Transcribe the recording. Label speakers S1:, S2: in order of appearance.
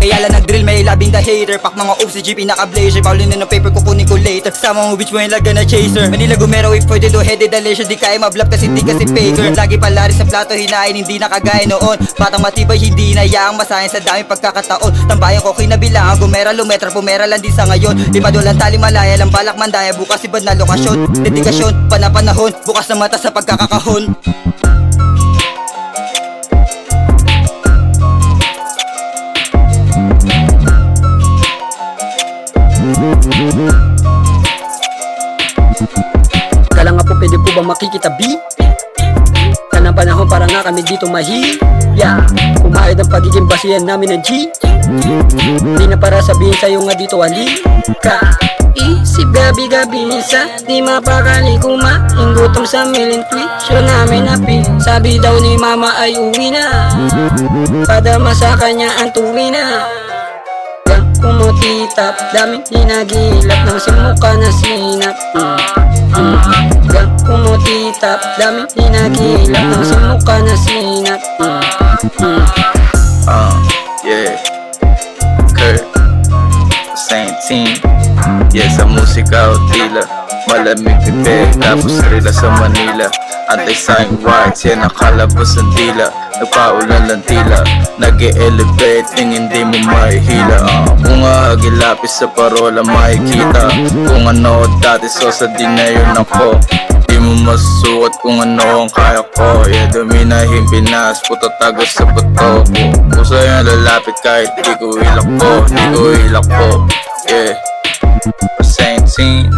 S1: Kaya lang nag-drill, may labing the hater. Pak mga oops, si GP naka-blazer. Paulin na ng paper, kukunin ko later. Sama mo bitch mo yung laga na chaser. Manila gumero, if pwede do headed delicious. Di kaya mablap kasi di kasi faker. Lagi palari sa plato, hinain, hindi nakagaya noon. Batang matibay, hindi na yaang masahin sa dami pagkakataon. Tambayan ko kinabilangan, gumera, lumetra, pumera lang din sa ngayon. Lima dolang tali malaya, lang balak mandaya. Bukas ibad na lokasyon, dedikasyon, panapanahon. Bukas na mata sa pagkakakahon.
S2: Kala nga po pwede po ba makikitabi? Kanang panahon para nga kami dito mahiya. Kumahid ang pagiging basihan namin ng G. Di na para sabihin sa'yo nga dito ka. Isip gabi-gabi sa di mapakali kumain. Gutom sa milintwi, sure namin napi. Sabi daw ni mama ay uwi na. Padama sa kanya ang tuwi na. Kumutitap, daming hinagilap ng simuka na sinap. Kumutitap, daming hinagilap ng simuka na sinap.
S3: Yeah, Kurt, same team. Yeah, sa musika o tila malamig bibig, tapos rila sa Manila. Anti-sign whites, yan nakalabas ang dila. Nagpaulan lang tila, nag-e-elevate yung hindi mo mahihila. Kung ahagilapis sa parola makikita. Kung ano dati so sa di na yun ako. Di mo masusukat kung ano ang kaya ko. Yeah, duminahin Pinas, puto tagas sa buto. Kung sa'yo lalapit kahit di ko hilak ko. Di ko hilak ko, yeah. Same team.